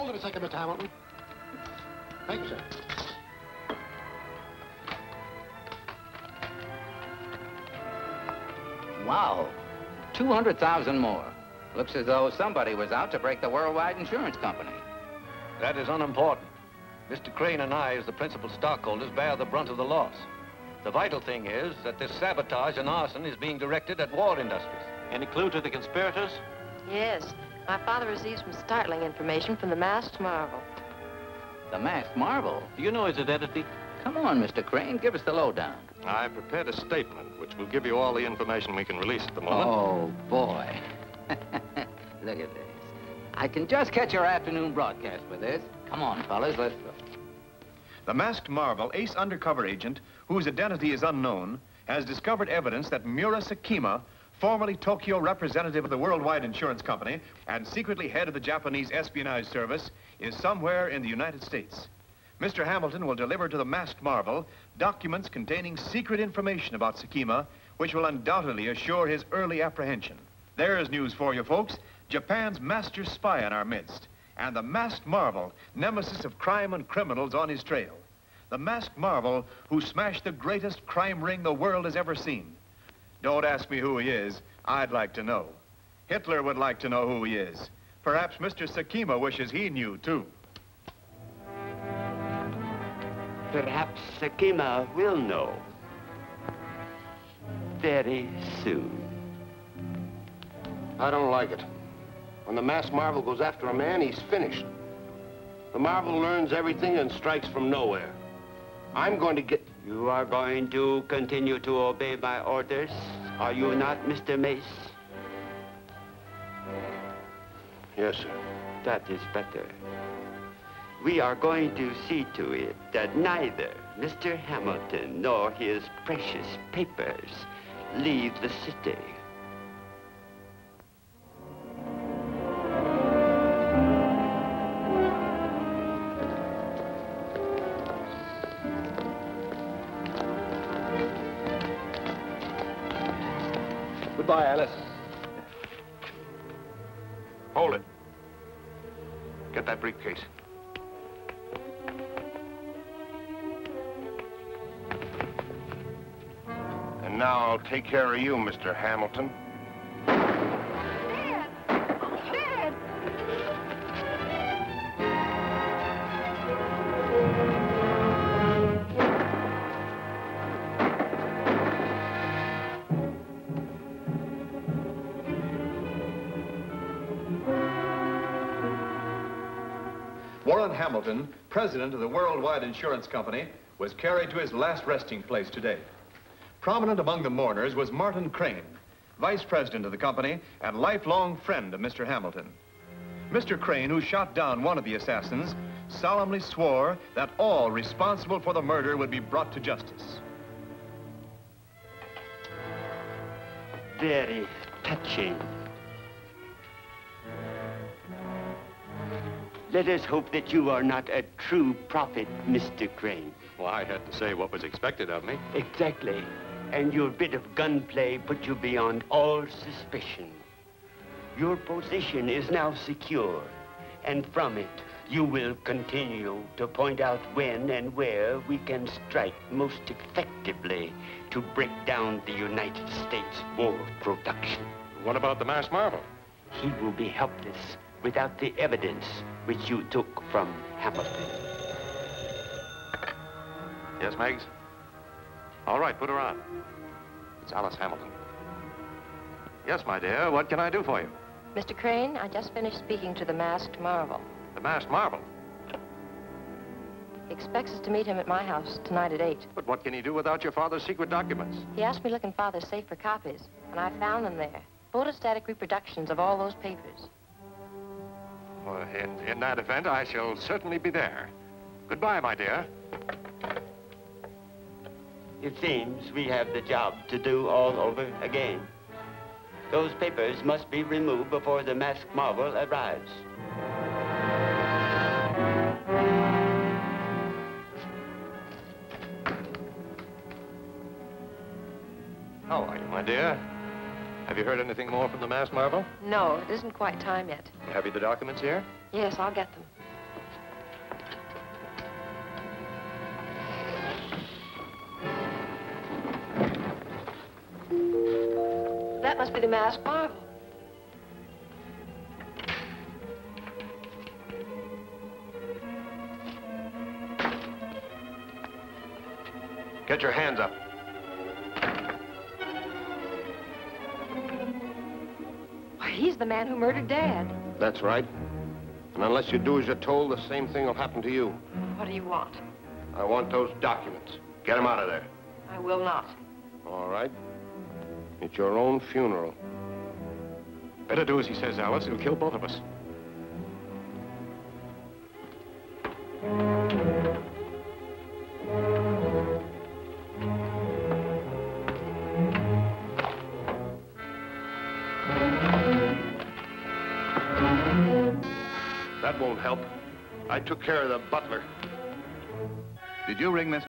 Hold it a second, Mr. Hamilton. Thank you, sir. Wow. 200,000 more. Looks as though somebody was out to break the Worldwide Insurance Company. That is unimportant. Mr. Crane and I, as the principal stockholders, bear the brunt of the loss. The vital thing is that this sabotage and arson is being directed at Ward Industries. Any clue to the conspirators? Yes. My father received some startling information from the Masked Marvel. The Masked Marvel? Do you know his identity? Come on, Mr. Crane, give us the lowdown. I prepared a statement which will give you all the information we can release at the moment. Oh, boy. Look at this. I can just catch your afternoon broadcast with this. Come on, fellas, let's go. The Masked Marvel, ace undercover agent, whose identity is unknown, has discovered evidence that Mura Sakima, formerly Tokyo representative of the Worldwide Insurance Company and secretly head of the Japanese espionage service, is somewhere in the United States. Mr. Hamilton will deliver to the Masked Marvel documents containing secret information about Sakima, which will undoubtedly assure his early apprehension. There's news for you, folks. Japan's master spy in our midst, and the Masked Marvel, nemesis of crime and criminals on his trail. The Masked Marvel who smashed the greatest crime ring the world has ever seen. Don't ask me who he is. I'd like to know. Hitler would like to know who he is. Perhaps Mr. Sakima wishes he knew, too. Perhaps Sakima will know. Very soon. I don't like it. When the Masked Marvel goes after a man, he's finished. The Marvel learns everything and strikes from nowhere. I'm going to get... You are going to continue to obey my orders, are you not, Mr. Mace? Yes, sir. That is better. We are going to see to it that neither Mr. Hamilton nor his precious papers leave the city. Goodbye, Alice. Hold it. Get that briefcase. And now I'll take care of you, Mr. Hamilton. Dad! Dad! Warren Hamilton, president of the Worldwide Insurance Company, was carried to his last resting place today. Prominent among the mourners was Martin Crane, vice president of the company and lifelong friend of Mr. Hamilton. Mr. Crane, who shot down one of the assassins, solemnly swore that all responsible for the murder would be brought to justice. Very touching. Let us hope that you are not a true prophet, Mr. Crane. Well, I had to say what was expected of me. Exactly. And your bit of gunplay put you beyond all suspicion. Your position is now secure, and from it, you will continue to point out when and where we can strike most effectively to break down the United States war production. What about the Masked Marvel? He will be helpless without the evidence which you took from Hamilton. Yes, Meggs? All right, put her on. It's Alice Hamilton. Yes, my dear, what can I do for you? Mr. Crane, I just finished speaking to the Masked Marvel. The Masked Marvel? He expects us to meet him at my house tonight at 8. But what can he do without your father's secret documents? He asked me to look in Father's safe for copies, and I found them there. Photostatic reproductions of all those papers. Well, in that event, I shall certainly be there. Goodbye, my dear. It seems we have the job to do all over again. Those papers must be removed before the Masked Marvel arrives. How are you, my dear? Have you heard anything more from the Masked Marvel? No, it isn't quite time yet. Have you the documents here? Yes, I'll get them. That must be the masked marvel. Get your hands up. Why, he's the man who murdered Dad. That's right. And unless you do as you're told, the same thing will happen to you. What do you want? I want those documents. Get them out of there. I will not. All right. It's your own funeral. Better do as he says, Alice. It'll kill both of us. That won't help. I took care of the butler. Did you ring Miss